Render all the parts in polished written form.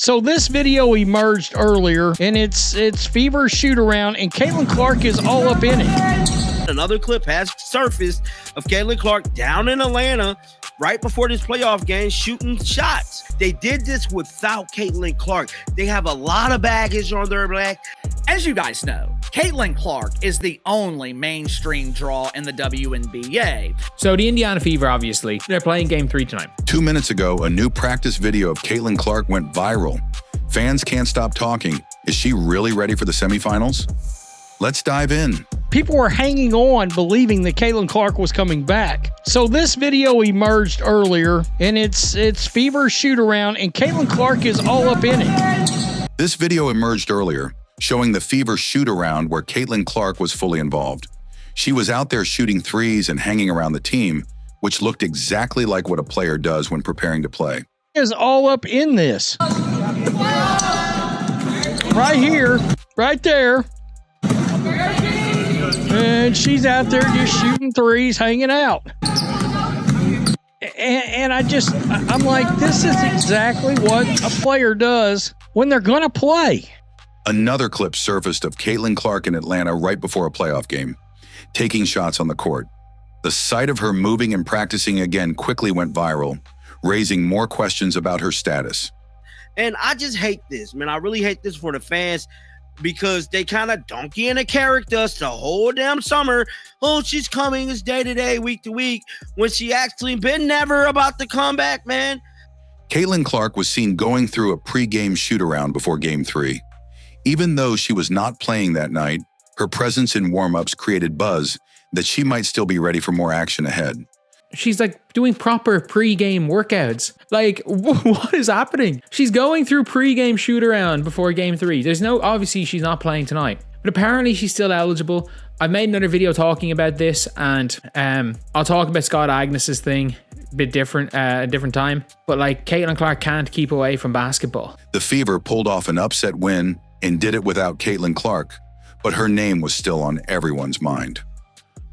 So this video emerged earlier, and it's Fever shoot around, and Caitlin Clark is all up in it. Another clip has surfaced of Caitlin Clark down in Atlanta right before this playoff game shooting shots. They did this without Caitlin Clark. They have a lot of baggage on their back. As you guys know, Caitlin Clark is the only mainstream draw in the WNBA. So the Indiana Fever, obviously, they're playing Game 3 tonight. 2 minutes ago, a new practice video of Caitlin Clark went viral. Fans can't stop talking. Is she really ready for the semifinals? Let's dive in. People were hanging on, believing that Caitlin Clark was coming back. So this video emerged earlier, and it's Fever shoot around, and Caitlin Clark is all up in it. This video emerged earlier, showing the Fever shoot around where Caitlin Clark was fully involved. She was out there shooting threes and hanging around the team, which looked exactly like what a player does when preparing to play. Is all up in this. Right here, right there. And she's out there just shooting threes, hanging out. And I'm like, this is exactly what a player does when they're going to play. Another clip surfaced of Caitlin Clark in Atlanta right before a playoff game, taking shots on the court. The sight of her moving and practicing again quickly went viral, raising more questions about her status. And I just hate this, man. I really hate this for the fans because they kind of donkey in a character us the whole damn summer. Oh, she's coming as day to day, week to week, when she actually been never about to come back, man. Caitlin Clark was seen going through a pre-game shoot-around before Game 3. Even though she was not playing that night, her presence in warm-ups created buzz that she might still be ready for more action ahead. She's like doing proper pre-game workouts. Like, what is happening? She's going through pre-game shoot around before Game 3. Obviously she's not playing tonight, but apparently she's still eligible. I've made another video talking about this, and I'll talk about Scott Agnes's thing a bit different, a different time. But like, Caitlin Clark can't keep away from basketball. The Fever pulled off an upset win and did it without Caitlin Clark, but her name was still on everyone's mind.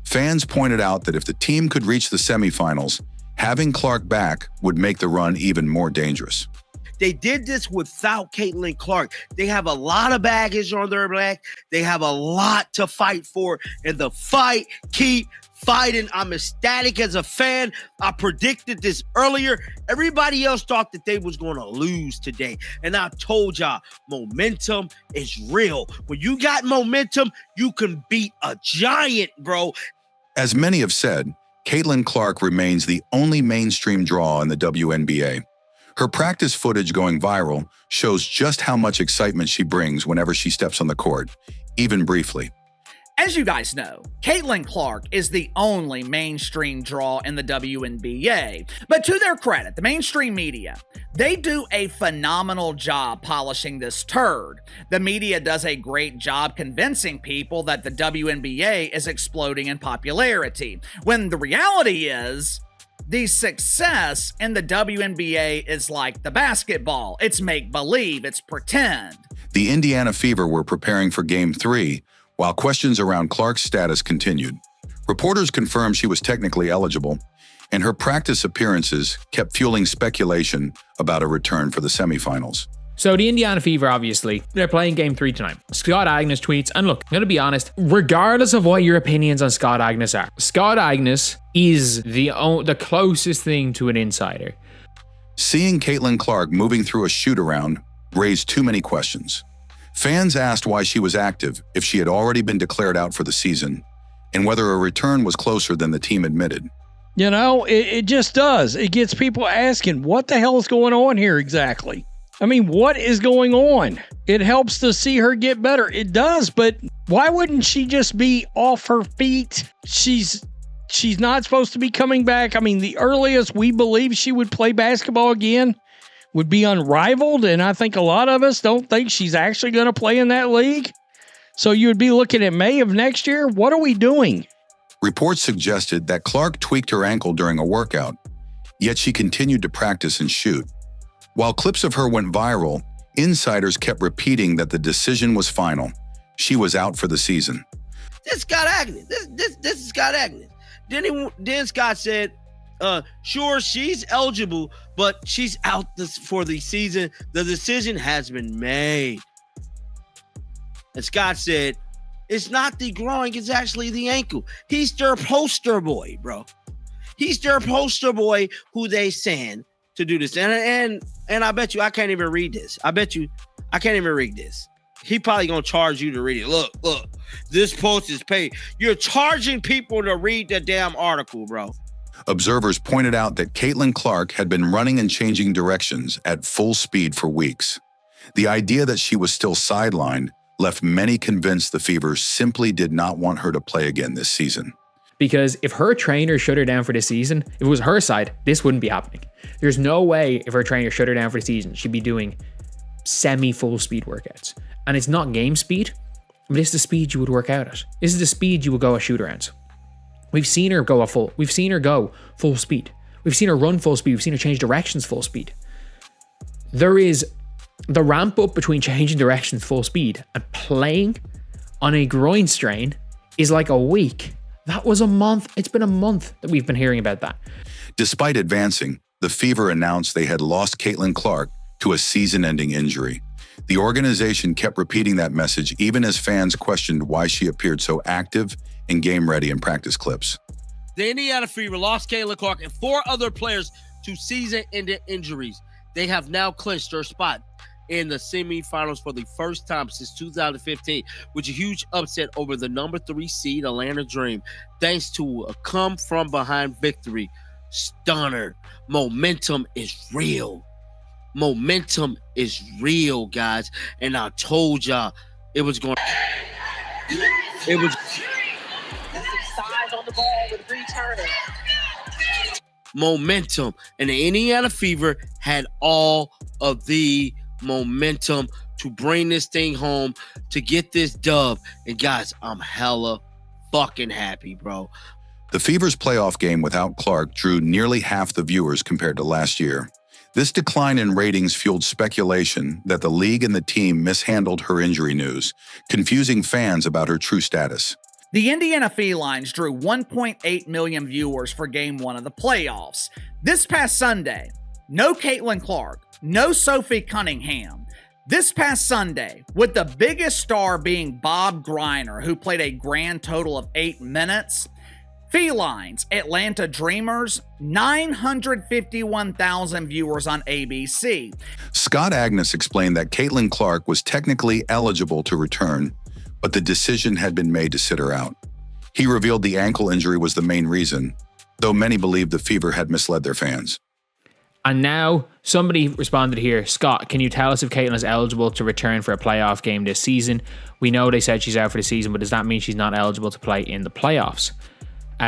Fans pointed out that if the team could reach the semifinals, having Clark back would make the run even more dangerous. They did this without Caitlin Clark. They have a lot of baggage on their back. They have a lot to fight for, and the fight keep fighting. I'm ecstatic as a fan. I predicted this earlier. Everybody else thought that they was going to lose today. And I told y'all, momentum is real. When you got momentum, you can beat a giant, bro. As many have said, Caitlin Clark remains the only mainstream draw in the WNBA. Her practice footage going viral shows just how much excitement she brings whenever she steps on the court, even briefly. As you guys know, Caitlin Clark is the only mainstream draw in the WNBA. But to their credit, the mainstream media, they do a phenomenal job polishing this turd. The media does a great job convincing people that the WNBA is exploding in popularity, when the reality is, the success in the WNBA is like the basketball. It's make-believe, it's pretend. The Indiana Fever were preparing for Game 3, while questions around Clark's status continued. Reporters confirmed she was technically eligible, and her practice appearances kept fueling speculation about a return for the semifinals. So the Indiana Fever, obviously, they're playing Game 3 tonight. Scott Agnes tweets, and look, I'm going to be honest, regardless of what your opinions on Scott Agnes are, Scott Agnes is the closest thing to an insider. Seeing Caitlin Clark moving through a shoot-around raised too many questions. Fans asked why she was active if she had already been declared out for the season, and whether a return was closer than the team admitted. You know, it just does. It gets people asking, what the hell is going on here exactly? I mean, what is going on? It helps to see her get better. It does, but why wouldn't she just be off her feet? She's not supposed to be coming back. I mean, the earliest we believe she would play basketball again would be unrivaled, and I think a lot of us don't think she's actually going to play in that league. So you would be looking at May of next year. What are we doing? Reports suggested that Clark tweaked her ankle during a workout, yet she continued to practice and shoot. While clips of her went viral, insiders kept repeating that the decision was final. She was out for the season. This is Scott Agnes. This is Scott Agnes. Then Scott said, Sure, she's eligible, but she's out for the season. The decision has been made. And Scott said, it's not the groin, it's actually the ankle. He's their poster boy, bro. He's their poster boy who they send to do this. And I bet you I can't even read this. I can't even read this. He probably gonna charge you to read it. Look, this post is paid. You're charging people to read the damn article, bro. Observers pointed out that Caitlin Clark had been running and changing directions at full speed for weeks. The idea that she was still sidelined left many convinced the Fever simply did not want her to play again this season. Because if her trainer shut her down for the season, if it was her side, this wouldn't be happening. There's no way if her trainer shut her down for the season, she'd be doing semi-full speed workouts. And it's not game speed, but it's the speed you would work out at. This is the speed you would go at shoot-arounds. We've seen her go full speed. We've seen her run full speed. We've seen her change directions full speed. There is the ramp up between changing directions full speed and playing on a groin strain is like a week. That was a month. It's been a month that we've been hearing about that. Despite advancing, the Fever announced they had lost Caitlin Clark to a season-ending injury. The organization kept repeating that message even as fans questioned why she appeared so active and game-ready in practice clips. The Indiana Fever lost Caitlin Clark and 4 other players to season-ending injuries. They have now clinched their spot in the semifinals for the first time since 2015, with a huge upset over the number 3 seed Atlanta Dream, thanks to a come-from-behind victory. Stunner. Momentum is real. Momentum is real, guys. And I told y'all it was going. It was. Size on the ball with returning. Momentum, and the Indiana Fever had all of the momentum to bring this thing home, to get this dub. And guys, I'm hella fucking happy, bro. The Fever's playoff game without Clark drew nearly half the viewers compared to last year. This decline in ratings fueled speculation that the league and the team mishandled her injury news, confusing fans about her true status. The Indiana Felines drew 1.8 million viewers for Game 1 of the playoffs. This past Sunday, no Caitlin Clark, no Sophie Cunningham. This past Sunday, with the biggest star being Bob Griner, who played a grand total of 8 minutes, Felines, Atlanta Dreamers, 951,000 viewers on ABC. Scott Agnes explained that Caitlin Clark was technically eligible to return, but the decision had been made to sit her out. He revealed the ankle injury was the main reason, though many believed the Fever had misled their fans. And now somebody responded here, Scott, can you tell us if Caitlin is eligible to return for a playoff game this season? We know they said she's out for the season, but does that mean she's not eligible to play in the playoffs?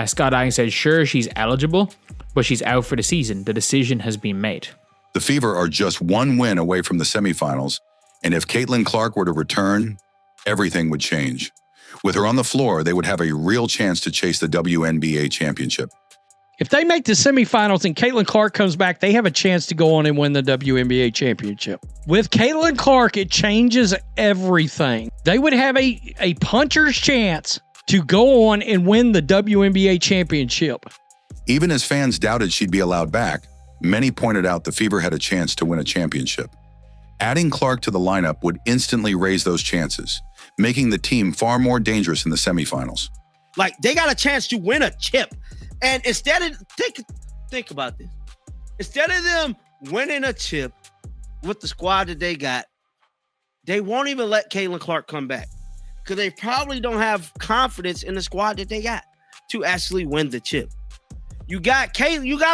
Scott Agnes said, sure, she's eligible, but she's out for the season. The decision has been made. The Fever are just one win away from the semifinals, and if Caitlin Clark were to return, everything would change. With her on the floor, they would have a real chance to chase the WNBA championship. If they make the semifinals and Caitlin Clark comes back, they have a chance to go on and win the WNBA championship. With Caitlin Clark, it changes everything. They would have a puncher's chance to go on and win the WNBA championship. Even as fans doubted she'd be allowed back, many pointed out the Fever had a chance to win a championship. Adding Clark to the lineup would instantly raise those chances, making the team far more dangerous in the semifinals. Like, they got a chance to win a chip. And instead of, think about this. Instead of them winning a chip with the squad that they got, they won't even let Caitlin Clark come back, because they probably don't have confidence in the squad that they got to actually win the chip. You got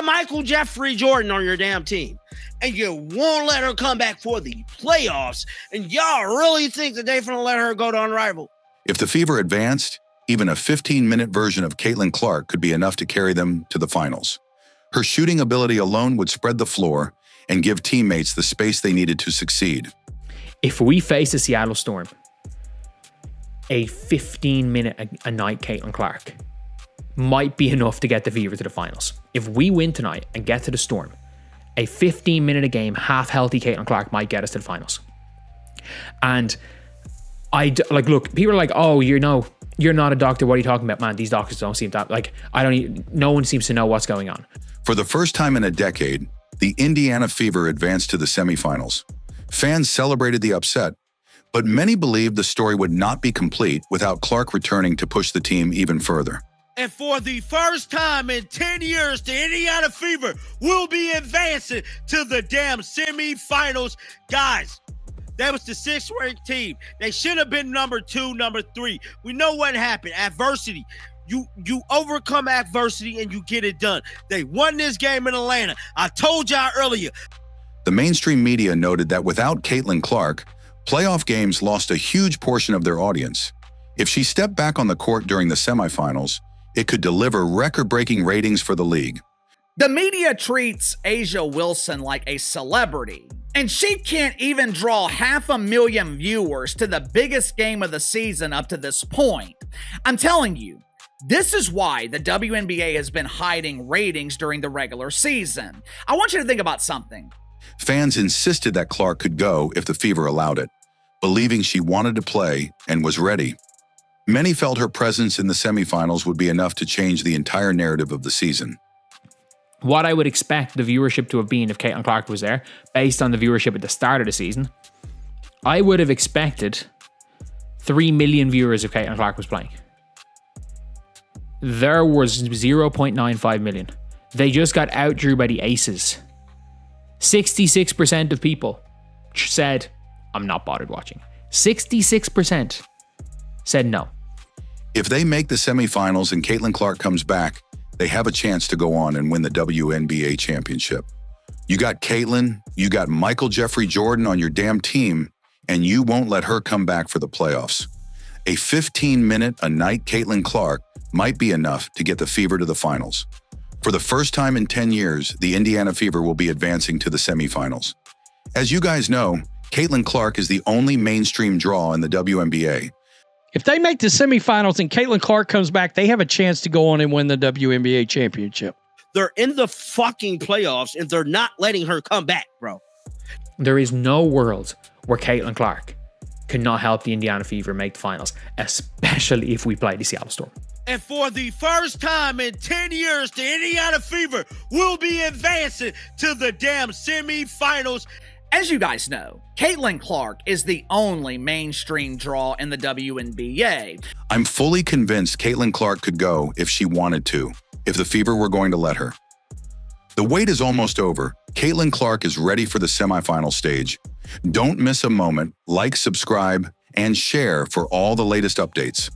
Michael Jeffrey Jordan on your damn team, and you won't let her come back for the playoffs. And y'all really think that they're going to let her go to unrivaled? If the Fever advanced, even a 15-minute version of Caitlin Clark could be enough to carry them to the finals. Her shooting ability alone would spread the floor and give teammates the space they needed to succeed. If we face the Seattle Storm, a 15-minute a night Caitlin Clark might be enough to get the Fever to the finals. If we win tonight and get to the Storm, a 15-minute a game, half-healthy Caitlin Clark might get us to the finals. And look, people are like, oh, you're not a doctor. What are you talking about, man? These doctors don't seem that, no one seems to know what's going on. For the first time in a decade, the Indiana Fever advanced to the semifinals. Fans celebrated the upset, but many believed the story would not be complete without Clark returning to push the team even further. And for the first time in 10 years, the Indiana Fever will be advancing to the damn semifinals. Guys, that was the 6th-ranked team. They should have been number 2, number 3. We know what happened. Adversity. You overcome adversity and you get it done. They won this game in Atlanta. I told y'all earlier. The mainstream media noted that without Caitlin Clark, playoff games lost a huge portion of their audience. If she stepped back on the court during the semifinals, it could deliver record-breaking ratings for the league. The media treats A'ja Wilson like a celebrity, and she can't even draw 500,000 viewers to the biggest game of the season up to this point. I'm telling you, this is why the WNBA has been hiding ratings during the regular season. I want you to think about something. Fans insisted that Clark could go if the Fever allowed it, believing she wanted to play and was ready. Many felt her presence in the semifinals would be enough to change the entire narrative of the season. What I would expect the viewership to have been if Caitlin Clark was there, based on the viewership at the start of the season, I would have expected 3 million viewers if Caitlin Clark was playing. There was 0.95 million. They just got outdrew by the Aces. 66% of people said, I'm not bothered watching. 66% said no. If they make the semifinals and Caitlin Clark comes back, they have a chance to go on and win the WNBA championship. You got Caitlin, you got Michael Jeffrey Jordan on your damn team, and you won't let her come back for the playoffs. A 15-minute-a-night Caitlin Clark might be enough to get the Fever to the finals. For the first time in 10 years, the Indiana Fever will be advancing to the semifinals. As you guys know, Caitlin Clark is the only mainstream draw in the WNBA. If they make the semifinals and Caitlin Clark comes back, they have a chance to go on and win the WNBA championship. They're in the fucking playoffs and they're not letting her come back, bro. There is no world where Caitlin Clark cannot help the Indiana Fever make the finals, especially if we play the Seattle Storm. And for the first time in 10 years, the Indiana Fever will be advancing to the damn semifinals. As you guys know, Caitlin Clark is the only mainstream draw in the WNBA. I'm fully convinced Caitlin Clark could go if she wanted to, if the Fever were going to let her. The wait is almost over. Caitlin Clark is ready for the semifinal stage. Don't miss a moment. Like, subscribe, and share for all the latest updates.